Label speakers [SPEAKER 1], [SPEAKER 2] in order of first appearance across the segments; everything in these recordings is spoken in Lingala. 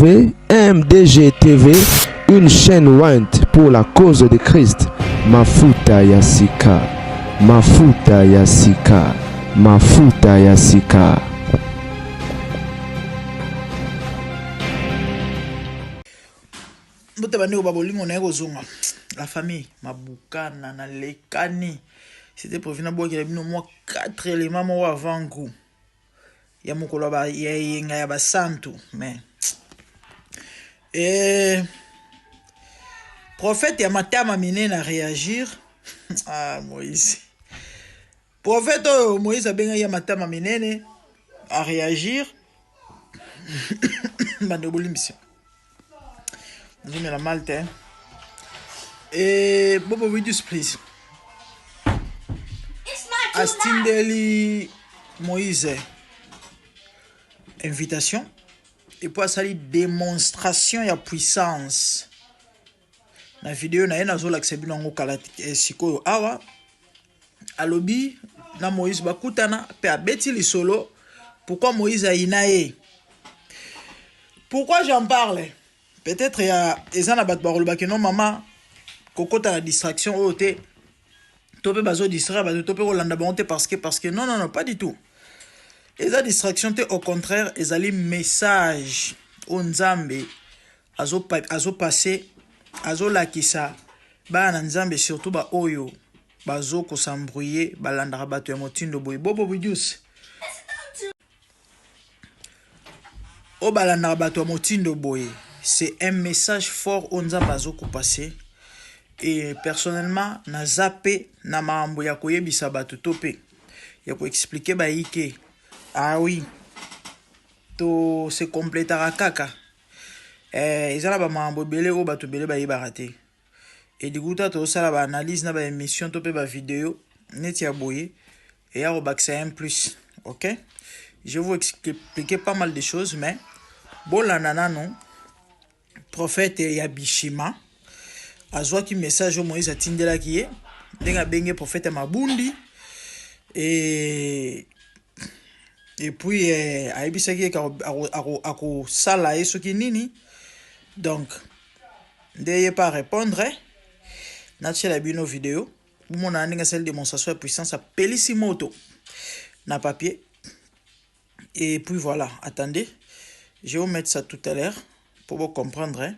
[SPEAKER 1] MDG TV, une chaîne Wint pour la cause de Christ. Mafuta Yasika, Mafuta Yasika, Mafuta Yasika.
[SPEAKER 2] La famille, Mabukana, na lekani. C'était pour venir boire qu'il y a moi 4 éléments avant goût. Il y a mon collab, il y a santo, mais et prophète il y a ma tama mine à réagir. Ah Moïse. Prophète Moïse a bien y a ma tama mine à réagir. Mandoboli mission. Nous met la malte. Et Bobo Vidus please. Astindeli Moïse. Invitation. Et pour ça, démonstration de puissance. Dans la vidéo, na yena zola ksebino ngo kala sikoyo awa. Alobi na Moïse bakutana pe abeti li solo. Pourquoi Moïse a inae? Pourquoi j'en parle? Peut-être il y a ezana bat barolo que non maman kokota la distraction ote. Topé bazo distraire bazo topé rolanda bonté parce que non pas du tout. Et la distraction au contraire ils allaient message au nzambe azo passé azo lakisa ba na nzambe surtout ba oyo bazo ko s'embrouiller balandara bato ya motindo boy bobo bidius o balandara bato ya motindo boy. C'est un message fort au nzambe azo ko passer. Et personnellement na zappé na mambo ya koyebisa bato topé ya ko expliquer ba ike. Ah oui, to se complétera kaka. Ils ont la mambo belé ou bato belé ba yibaraté. Et du coup, to ça la analyse na ba émission to pe ba vidéo net ya boye et ya robaxa un plus. OK? Je vais vous expliquer pas mal de choses mais bon la nana non. Prophète ya Bishima azwa ki message au Moïse atindela ki ye denga benge prophète Mabundi et puis aibisaki ako sala yeso ki nini donc ndeye pas répondre na tchela bino vidéo mon aninga celle démonstration de puissance à Pelissimoto na papier et puis voilà attendez je vais vous mettre ça tout à l'heure pour vous comprendre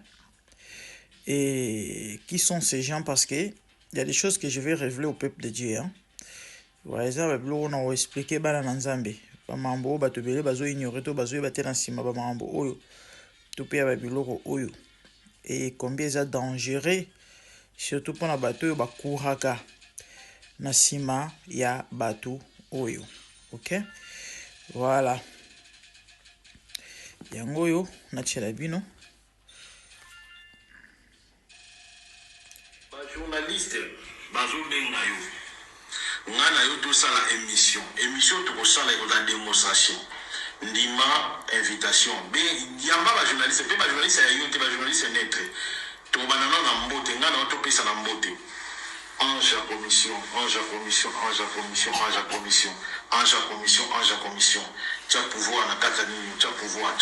[SPEAKER 2] et qui sont ces gens parce que il y a des choses que je vais révéler au peuple de Dieu voilà ça on a expliqué bana nzambe ba mambo ba tobele bazo ignorer to bazo ba tena sima ba mambo oyo to pe ba biloko oyo et combien ça dangereux surtout pour na bato yo ba kuraka na sima ya bato oyo. OK voilà yango yo na tshela bino
[SPEAKER 3] ba journaliste bazo benga yo ngana yo to sala émission to ko sala ko la démonstration ndima invitation be yamba ba journaliste pe ba journaliste ya yo te ba journaliste netre to banana na mbote ngana to pesa na mbote ange commission tu as pouvoir na katani tu as pouvoir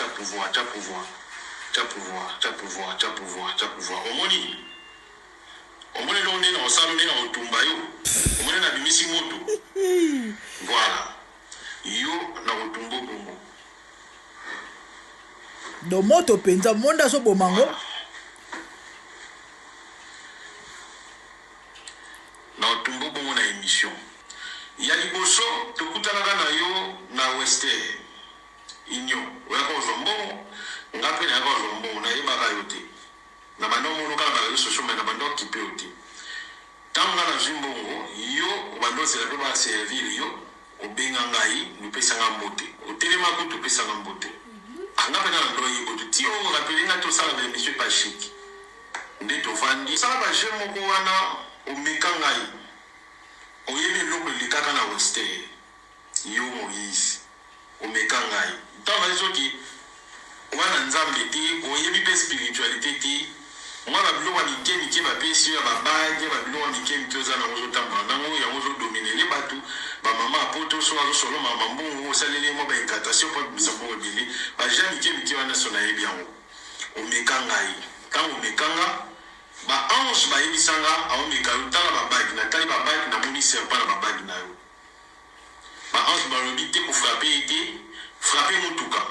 [SPEAKER 3] omoni lo nena osalo nena otumba yo omoni na bimisi moto voilà yo na otumbo bongo
[SPEAKER 2] do moto penza monda so bomango
[SPEAKER 3] na otumbo bongo na émission ya liboso tokutana na yo na western inyo wako zombo ngape na ko zombo na yeba yote na banomo no kala ba social media bando kipe yote tanga na zimbongo yo bando se la ba servir yo obenga ngai nupesa ngambote otelema ko tupesa ngambote ngape na ndo yibo ti o rapelinga to sala ba monsieur Pachik ndito fandi sala ba jemo ko wana omeka ngai oyebi loko likaka na western yo Moïse omeka ngai tanga soki wana nzambe ti oyebi pe spiritualité ti mwana bilo wa mikemi ke ba pesi ya babaje ba bilo wa mikemi toza na ozo tamba na ngo ya ozo dominer les batu ba mama apoto so azo solo mama mbongo osalele mo ba incantation pour bisa ko bili ba jami ke wana sona yebi yango omekangai quand omekanga ba ange ba yebisanga aomeka utala ba bagi na tali ba bagi na moni serpent na ba bagi na yo ba ange ba lobi te ko frapper mutuka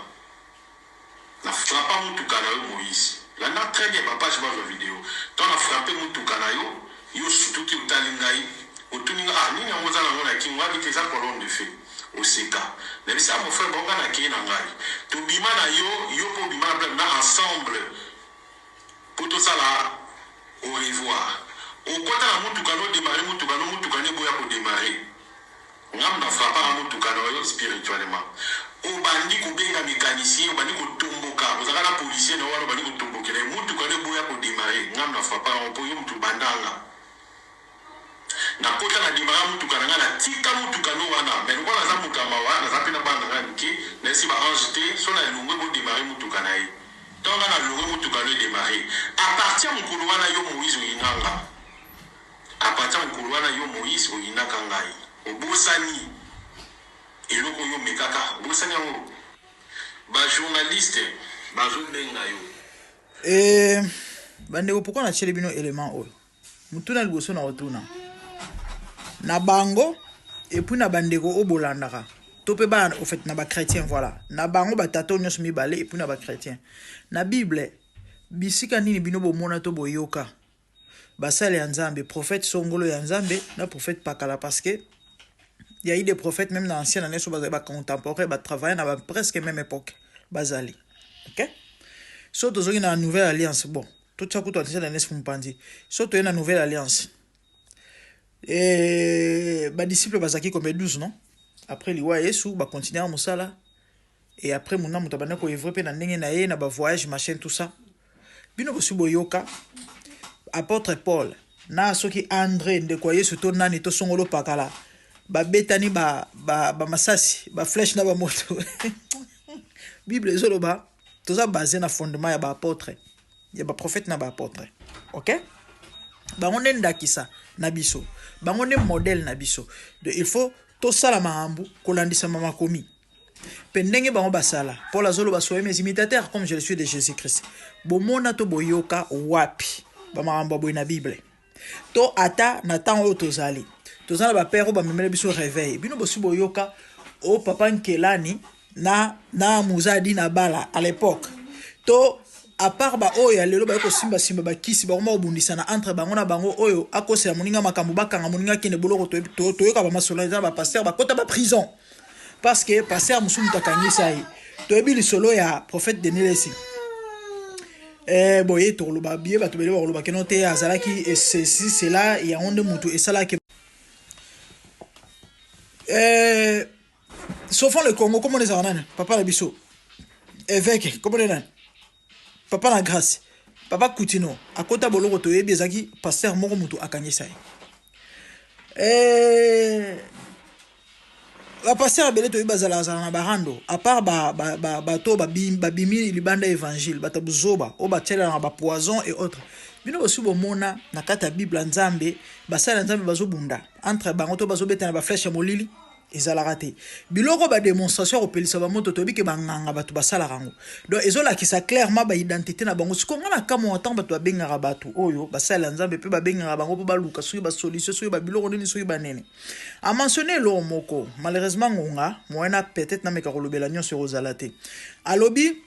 [SPEAKER 3] na frappa mutuka na yo Moïse là na très bien papa je vois la vidéo quand on a frappé mutuka na yo surtout ki utali ngai otuninga nini ngoza na ngona ki ngwa biteza colonne de feu oseka mais ça mon frère bonga na ki na ngai to bima na yo po bima na ensemble pour tout ça là au revoir au kota na mutuka no démarrer mutuka ne boya ko démarrer ngam na frappa na mutuka no yo spirituellement o bandi ko benga mécanicien o bandi ko tomboka ozaka na policier no wana bandi ko tombokela mutuka ne boya ko démarrer ngam na frappa na po yo mutu bandanga na kota na dimara mutuka na ngana tika mutuka no wana mais ngona za mukama wana za pina bana ngani ki na si ba anjete so na lungwe bo démarrer mutuka na ye tonga na lungwe mutuka no démarrer à partir mukulu wana yo Moïse oyinanga à partir mukulu wana yo Moïse oyinaka ngai obosani eloko yo mekaka obosani yango ba journaliste ba zo benga yo
[SPEAKER 2] bandeko pourquoi na chele bino élément oyo mutuna liboso na otuna na bango et puis na bandeko obolandaka topé ba au fait na ba chrétien voilà na bango ba tato nyonso mibale et puis na ba chrétien na bible bisika nini bino bomona to boyoka basale ya nzambe prophète songolo ya nzambe na prophète pakala parce que il y a eu des prophètes même dans l'ancienne année sur ba contemporain ba travailler na ba presque même époque bazali OK so tozoki na nouvelle alliance bon tout ça kuto atisha na nesu mpandi so to na nouvelle alliance ba disciples bazaki comme 12 non après liwa Yesu ba continuer musala et après mona mutabana ko evre pe na ndenge na ye na ba voyage machin tout ça bino bosu boyoka apôtre Paul na soki André ndeko Yesu to nani to songolo pakala ba betani ba masasi ba flèche na ba moto Bible zoloba tout ça basé na fondement ya ba apôtre ya ba prophète na ba apôtre OK bango ndakisa na biso bango ne modèle na biso de il faut to sala mahambu kolandisa mama komi pendenge bango basala pour la zolo basoye mes imitateurs comme je le suis de Jésus-Christ bomona to boyoka wapi ba mahambu boy na Bible to ata na temps oyo tozali ba père ba memele biso réveil bino bosu boyoka o papa nkelani na muzadi na bala à l'époque to à part ba oyo lelo ba ko simba ba kisi ba ngoma obundisa na entre bango na bango oyo akosela moninga makambo bakanga moninga kene boloko to yoka ba masolo za ba pasteur ba kota ba prison parce que pasteur musumu takangisa yi to ebili solo ya prophète Denelesi boye to lo ba biye ba to bele ba lo ba kenote azalaki et ceci cela ya onde mutu esala ke sauf le Congo comment les arnanes papa la biso évêque comment les nan papa la grâce papa Koutino akota boloko to yebi ezaki pasteur moko mutu akanyisa la pasteur belé to yebi bazala na barando à part ba to bimi libanda évangile batabuzoba o batela na ba poison et autres bino aussi bomona na kata Bible nzambe basala nzambe bazobunda entre bango to bazobeta na ba flèche ya molili ezala raté biloko ba démonstration opelisa ba moto to bike banganga batu basala rango donc ezola ki sa clairement ba identité na bango siko ngana kamo temps batu benga batu oyo basala nzambe pe ba benga bango po ba luka soki ba solution soki ba biloko nini soki ba nene a mentionné lo moko malheureusement ngonga moena peut-être na meka kolobela nyonso rozalate alobi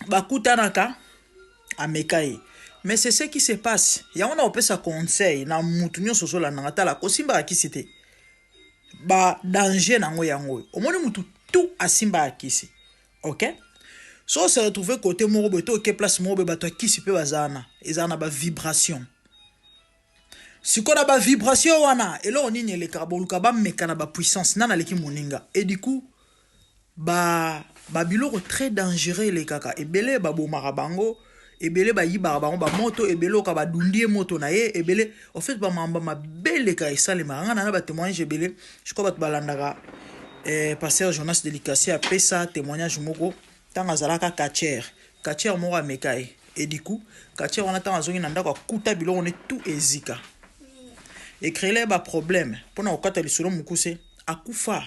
[SPEAKER 2] bakutanaka amekai mais c'est ce qui se passe ya on a opesa conseil na mutu nyonso sola na ngata la kosimba akisite ba danger nango yango omoni mutu tout asimba akisi OK so se retrouver côté moko beto ke place moko bato akisi pe bazana ezana ba vibration sikola ba vibration wana elo nini le karboluka ba mekana ba puissance nana leki moninga et du coup ba biloko très dangereux les kaka ebele ba bomara bango ebele ba yibara bango ba moto ebele ka ba dundie moto na ye ebele en fait ba mamba ma belle ka isale maranga na ba témoignage ebele je crois ba balandaka pasteur Jonas Delicassi a pesa témoignage moko tanga zalaka kacher moko amekai et du coup kacher on attend azongi na ndako kuta biloko ne tout ezika et créer ba problème pona okata lisolo mukuse akufa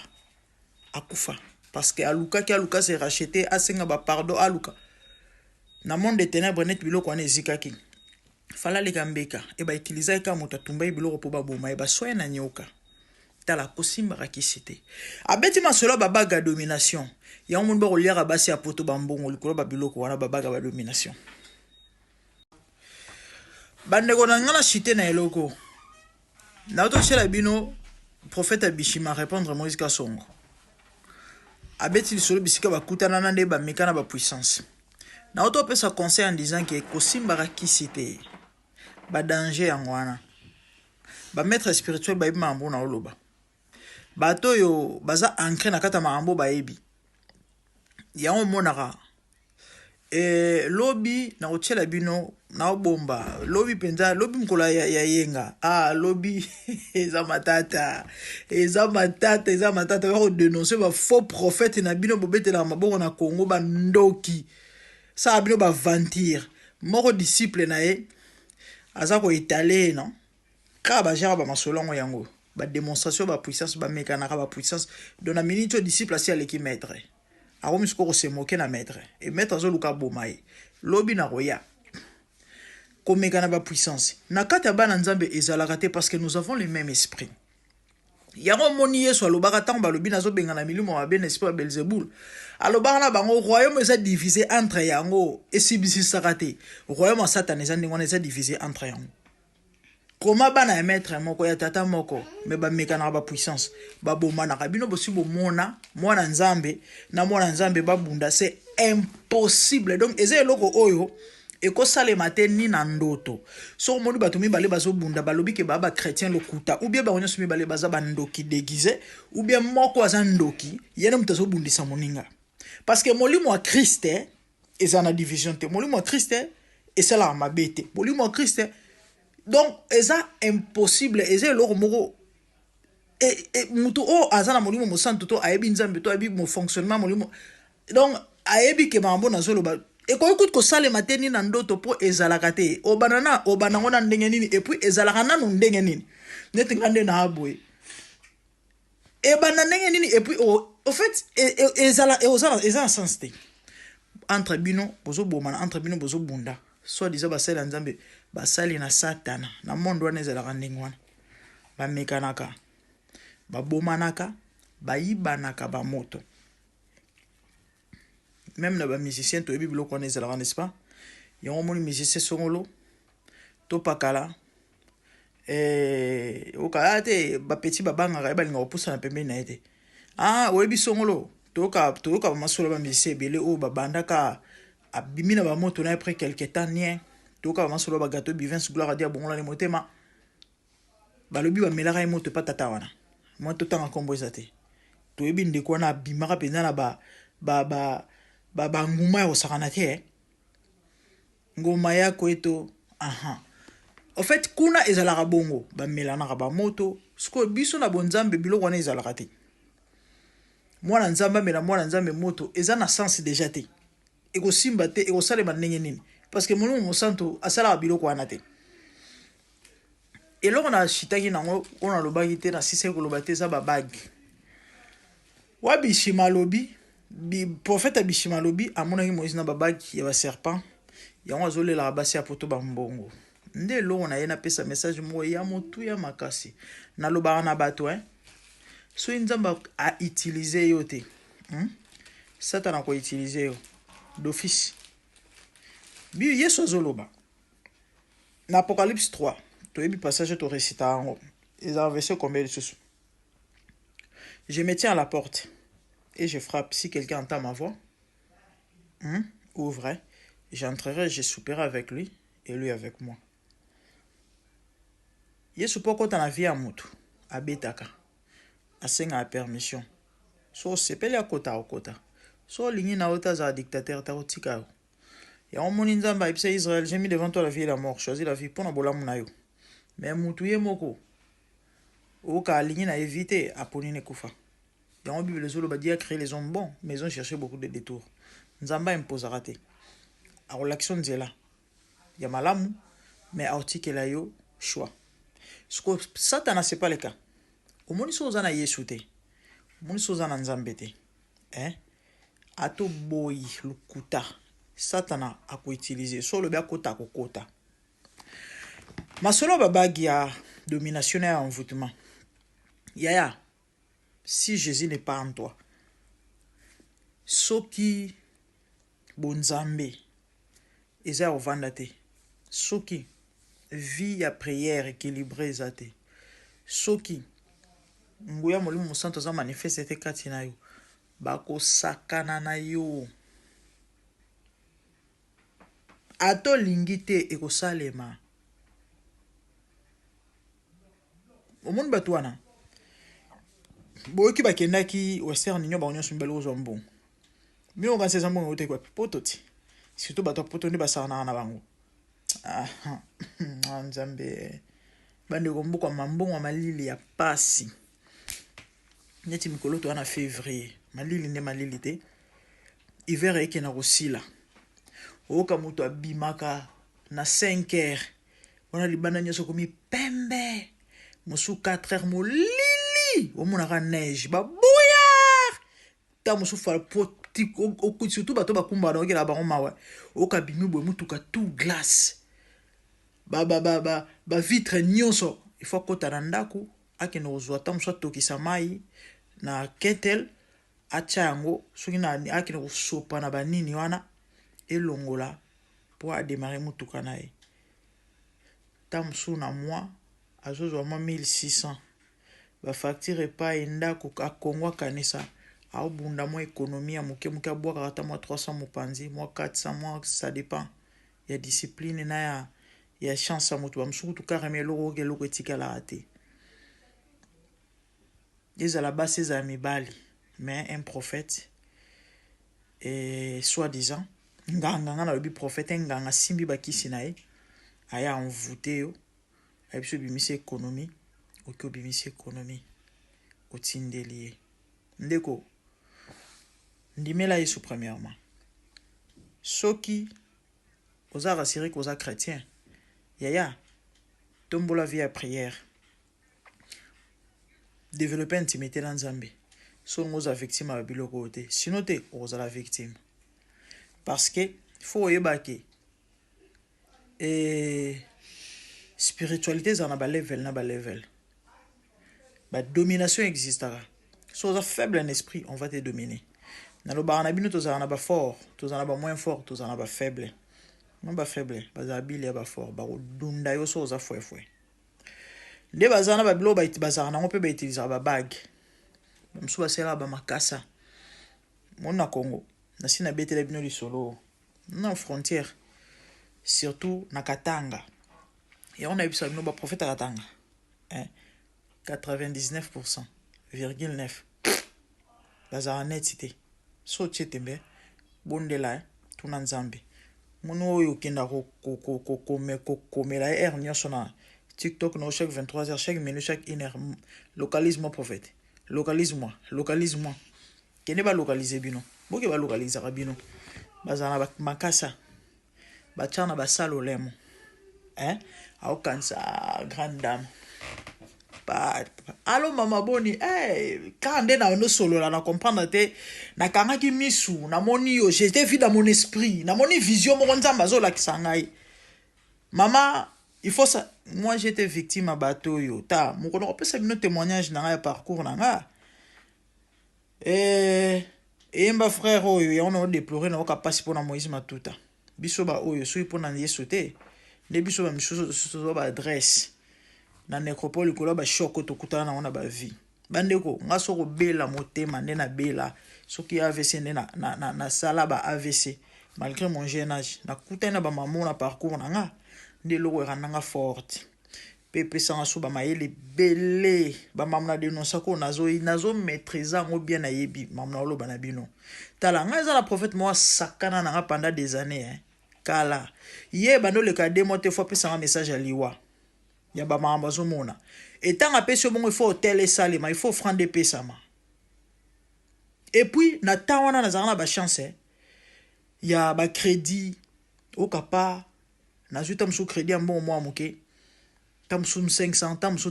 [SPEAKER 2] parce que aluka s'est racheté asenga ba pardon aluka na monde de ténèbres net biloko wana ezikaki fala leka mbeka e ba utiliser ka moto atumba biloko po baboma e ba soya na nyoka tala kosimbaka kisi te abeti masolo babaga domination yango mundu bakoliaka basi ya poto bambongo likolo babiloko wana babaga ba domination bandeko na nga na chite na eloko na otoshela bino prophète Bishima répondre Moïse Kasongo abeti lisolo bisika bakutana na nde bameka na bapuissance na otopesa conseil en disant que kosimbaka kisi te badanger yango wana bamaître spirituel bayebi makambo na oloba bato oyo baza ancré na kata makambo bayebi yango monaka lobi na kotiela bino na obomba lobi penza lobi mkola ya yenga lobi eza matata bako dénoncer ba faux prophète na bino bobetela mabongo na Congo bandoki sa bino ba ventir moko disciple na ye aza ko étaler non ka ba jara ba masolongo yango ba démonstration ba puissance ba mekanaka ba puissance don na minute disciple asi aleki maître akomi siko se moquer na maître et maître azo luka bomaye lobi na roya komekana ba puissance na kata bana nzambe ezalaka te parce que nous avons le même esprit yango moni yesu alobaka ntango balobi nazobenga na milimo mabe na esprit ya Belzebul alobaka na bango royaume eza divisé entre yango esibisisaka te royaume ya satana eza ndenge wana eza divisé entre yango koma bana ya maître moko ya tata moko me bamekanaka bapuissance babomanaka bino bosi bomona mwana nzambe na mwana nzambe babunda c'est impossible donc eza eloko oyo ekosalema te ni na ndoto so omoni bato mibale bazobunda balobi ke baba chrétien lokuta ou bien bango nyonso mibale baza bandoki déguisé ou bien moko aza ndoki yene moto azobundisa moninga parce que molimo wa Christ eza na division te molimo wa Christ esalaka mabe te molimo wa Christ donc eza impossible eza eloko moko mutu o aza na molimo mosantu to ayebi nzambe to ayebi mo fonctionnement molimo donc ayebi ke mambo nazoloba ekoki kutu kosalema te nini na ndoto mpo ezalaka te obanango na ndenge nini epuis ezalaka nanu ndenge nini neti nga nde na aboye ebanda ndenge nini epuis au fait eza na sens te entre bino bozobomana entre bino bozobunda soit disant basali ya nzambe basali na satana na monde wana ezalaka ndenge wana bamekanaka babomanaka bayibanaka bamoto même na ba musicien to ebi biloko wana ezalaka n'est-ce pas yango moni musicien songolo to pakala okala te bapeti babangaka ebalinga kopusa na pembeni na ye te oyebi songolo toyoka bamasolo ba musicien ebele oyo babandaka abimi na bamoto na ye après quelque temps nien toyoka bamasolo bagato bivins gloire adia bongola ne motema balobi bamelaka ye moto epa tata wana mwa totanga nkombo eza te toyebi ndeko wana abimaka mpenza na nguma ya kosakana te ngoma yako eto en fait kuna ezalaka bongo bamelanaka bamoto sikoyo biso na bonzambe biloko wana ezalaka te mwana nzambe amela mwana nzambe moto eza na sens déjà te ekosimba te ekosalema ndenge nini parce que molimo mosantu asalaka biloko wana te eloko na shitaki nango ona lobaki te na sise koloba te eza babagi wa Bishima lobi prophète Bishima lobi amonaki Moïse na babagi ya baserpent yango azolelaka basi ya poto bambongo nde eloko na ye napesa message moko ya motuya makasi nalobaka na bato soki nzambe autilize yo te satana akoutilize yo d'office yesu azoloba na Apocalypse 3 toyebi passage torecita yango eza verset combien lisusu je me tiens à la porte et je frappe. Si quelqu'un entend ma voix, ouvre, j'entrerai, je souperai avec lui et lui avec moi. Yesu poko ta na vie ya mutu abetaka asenga la permission. So sepele akota okota. So lingi na ota za dictateur ta otika yo. Ya omoni nzamba ipsa Israël, j'ai mis devant toi la vie et la mort, choisis la vie pour na bolamu na yo. Mais mutu ye moko oka lingi na éviter aponi ne kufa. Dans la Bible, les hommes ont créé les hommes bons, mais ils ont cherché beaucoup de détours. Nzamba impose à rater. Alors l'action de là, il y a malamu, mais article là yo choix. Ce que Satan c'est pas le cas. Au moins ils sont en Yesute, au moins ils sont en Nzambete. Ato boy lukuta Satana utiliser so le bia kota kokota. Masolo babagi ya domination et envoûtement. Yaya, si Jésus n'est pas en toi, soki bonzambe eza ovandate, soki vie ya prière équilibrée zate, soki nguya molimo musanto za manifeste kati na yo, bako sakana na yo. Ato lingite ekosalema. Omun batwana. Boki bakendaki western nyo ba onyo sumbelo zombo. Mi on kanse zambo ngote kwa pototi. Surtout bato poto ndi basana na bango. Nzambe. Bande gombo kwa mambongo malili ya pasi. Neti mikolo to ana février. Malili ne malili te. Hiver eke na rosila. Oka mutu abimaka na 5 heures. On a libana nyoso komi pembe. Mosu 4 heures molili. Omonaka neige. Ba bouillard. Ta mosu fa poti o surtout bato bakumba na okela bango mawa. Oka bimi bwe mutuka tout glace. Ba vitre nyonso. Il faut kota na ndaku akene ozwa ta mosu atokisa mai na ketel acha yango soki na akene kosopa na banini wana elongola pour démarrer mutuka na ye. Tamsu na moi azozwa mo 1600 ba facture pa endako akongwa kanisa au bunda mo économie ya muke abwa kata mo 300 mopanzi mo 400 mo ça dépend ya discipline na ya chance mutu ba msuku to karame loko ke loko etikala ate. Ezala base za mibali mais un prophète et soi-disant nganga na lobi prophète nganga simbi bakisi na ye aya envoûté yo abiso bimisi économie oki obimisi économie otindeli ndeko ndimela yesu premièrement soki oza rassuré que oza chrétien yaya tombola vie à prière développer intimité dans Nzambe so ngoza victime à biloko te sinon te oza la victime parce que faut yebake et spiritualité za na ba level ba domination existera so oza faible en esprit on va te dominer na lo ba na bino to za na ba fort to za na ba moins fort to za na ba faible non ba faible ba za bile ba fort ba dunda yo so oza fouefoué nde bazana ba bilo ba itibazana ngo pe ba utiliser ba bag msu ba sera ba makasa mona Congo na sina betele bino lisolo na frontière surtout na Katanga et on a eu ça bino ba prophète à Katanga 99,9 bazana netité so tchetembe bondela tuna Nzambe mono oyo kenda ko komela nyonso na TikTok no chaque 23h chaque minute chaque 1h localise-moi prophète localise-moi kene ba localiser bino boke ba localiser bino bazana ba makasa ba chana ba salolemo au kansa grande dame pa allo mama boni quand na no solo la na comprendre te na kanga ki misu na moni yo j'étais vu dans mon esprit na moni vision mo nzamba zo la kisangai mama il faut ça moi j'étais victime à bateau yo ta mo kono pesa bino témoignage na ya parcours na nga mba frère oyo on a déploré na okapasi pona Moïse Matuta biso ba oyo so ipona yesu te ne biso ba miso ba adresse na nécropole ko ba choc to kutana na ona ba vie bandeko ngaso ko bela motema nde na bela soki AVC nde na sala ba AVC malgré mon jeune âge na kutana ba maman na parcours na nga nde loko rananga forte pepe sanga so ba mayele belé ba mamna dénoncer ko nazo maîtriser ngo bien na yebi mamna olo bana bino tala nga za la prophète moi sakana na pendant des années kala ye bando le kade mo te fois pesa un message à liwa ya ba mamba zo mona et tant a pesa bon il faut hôtel sale mais il faut frande pesa ma et puis na tawana na zana ba chance ya ba crédit au kapa na zuta mso crédit en bon mois moké tamsum 500 tamsu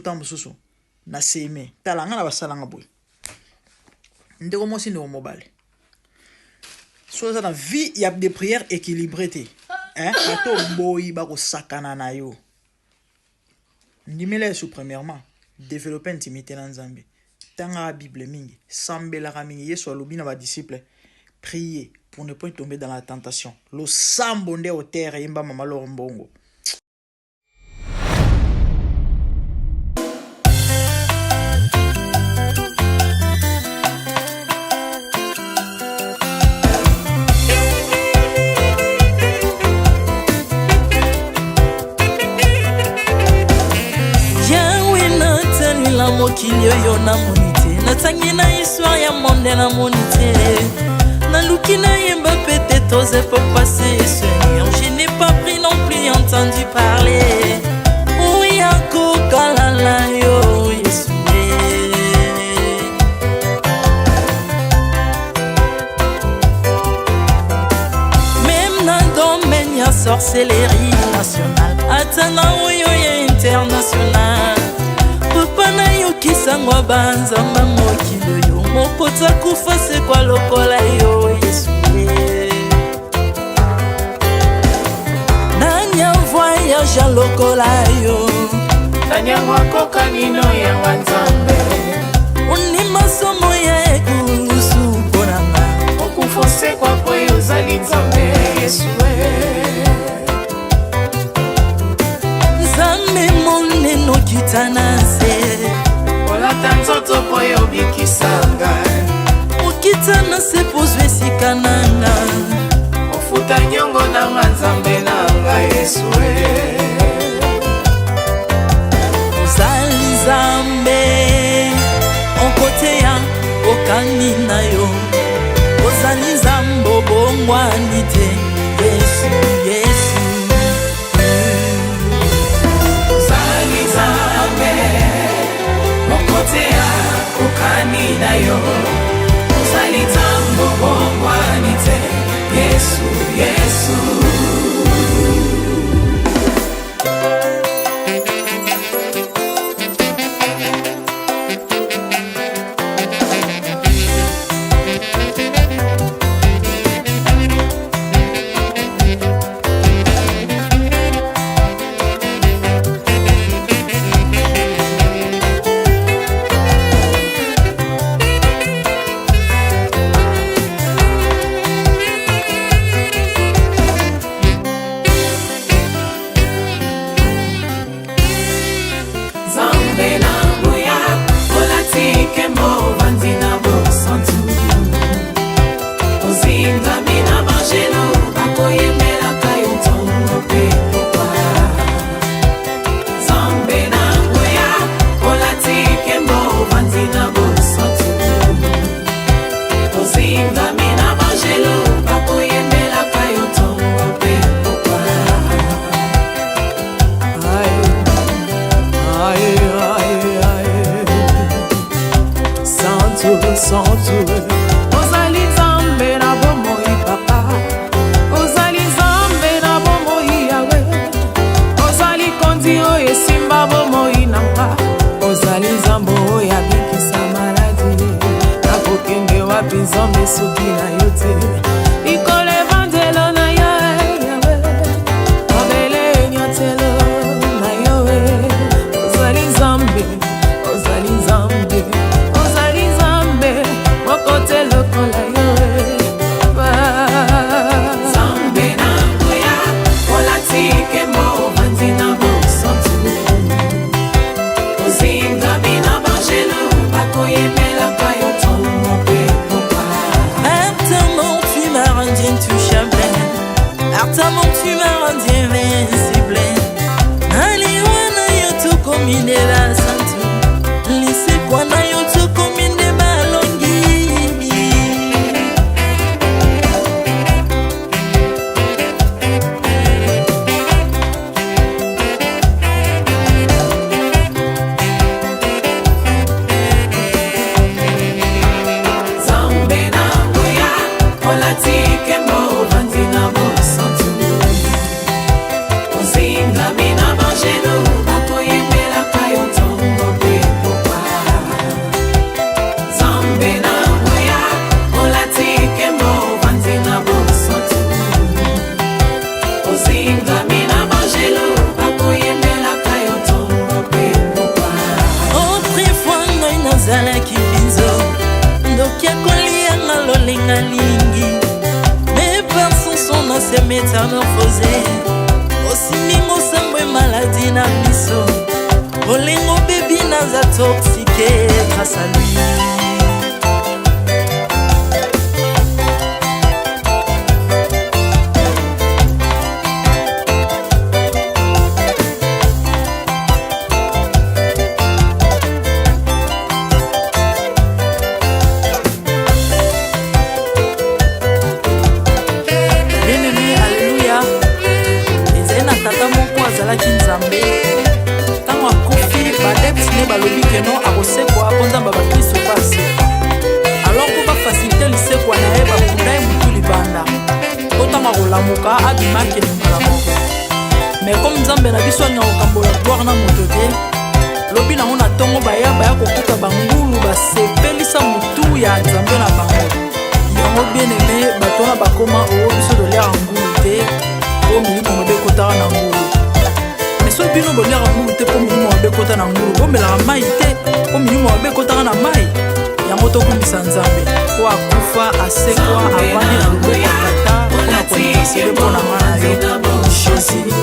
[SPEAKER 2] na seme talanga na basalanga boy ndeko mosi ndo mobile so ça na vie y a des prières équilibrées hein bato boyi bako sakana na yo ndimela sous premièrement développer intimité na Nzambe tanga la Bible mingi sambela ka mingi Yesu alobi na ba disciples prier pour ne pas tomber dans la tentation lo sambo nde au terre yimba mama lo mbongo.
[SPEAKER 4] mokili oyo namoni te natangi na histoire ya monde namoni te naluki nayemba pete toze po passer Seigneur je n'ai pas pris non plus entendu parler oui akokalala yo Yesu même na domaine ya sorcellerie nationale atana oyo ya international papa na yo kisangwa banzamba mokili yo mopota kufa se kwa lokola yo Yesu nanya voyage lokola yo
[SPEAKER 5] nanya wakoka nino ya wanzambe
[SPEAKER 4] uni masomo ya ekulusu konanga
[SPEAKER 5] okufose kwa poyo zali nzambe Yesu
[SPEAKER 4] nzambe moneno kitana
[SPEAKER 5] olata nzoto po yo bikisanga
[SPEAKER 4] okitana se pozwe sikananga
[SPEAKER 5] ofuta nyongo na nzambe nanga Yesu
[SPEAKER 4] ozali nzambe onkote ya okani na yo ozali nzambe obongwani te Yesu Yesu
[SPEAKER 5] ozali nzambe mokotea okani na yo ozali nzambe obongwani te Yesu Yesu ozali nzambe na bomoi papa ozali nzambe na bomoi yawe ozali konzi oyo esimba bomoi nanga ozali nzambe oyo abikisa maladi nakokende wapi nzambe soki na yo te likolo evanzelo na yo yawe mabele nyotelo na yo ozali nzambe ozali nzambe kote lokola yo
[SPEAKER 4] Zambe na ngoya olatike mo vanzina bosantu ozinga bina bangelo bakoyemela kayo tomo pe papa Artamon tu m'as rendu intouchable Artamon tu m'as rendu invincible Ali wana yoto komine la santu Lise kwa na yoto komine balongi Olatike mo vanzina bo santu Ozinga mina bangelo bakoyemela kayo ozingami na bangelo bakoyemelaka yo ntongo mpe pokwa. Autrefois ngai nazalaki binzo ndoki akolianga lolenga lingi, mes pensons sont dans ces métamorphosés. Osimingo sambwe maladie na miso, olengo baby naza toxiqué grâce à lui. Tango akufi badeptine balobi keno akosekwa aponzamba bakristo pasekwa, alors po bafacilite lisekwa na ye bakunda ye mutu libanda otanga kolamuka abimaki lingala moko. Mais comme nzambe na biso anya kokambola gloire na moto te, lobi nango na ntongo baya kokuta bangulu basepelisa mutu ya nzambe na bango. Yango bien aimé bato na bakoma oyo biso dolera ngulu te po milimo mobe kotaka na ngulu. So bino bolera ngulu te po milimo mabe kota na ngulu, bomelaka mai te po milimo mabe kotaka na mai. Yango tokumbisa nzambe po akufa asekwa avandi na loboko ya tata mpona kolinga sele mpona ngana yo Jésus.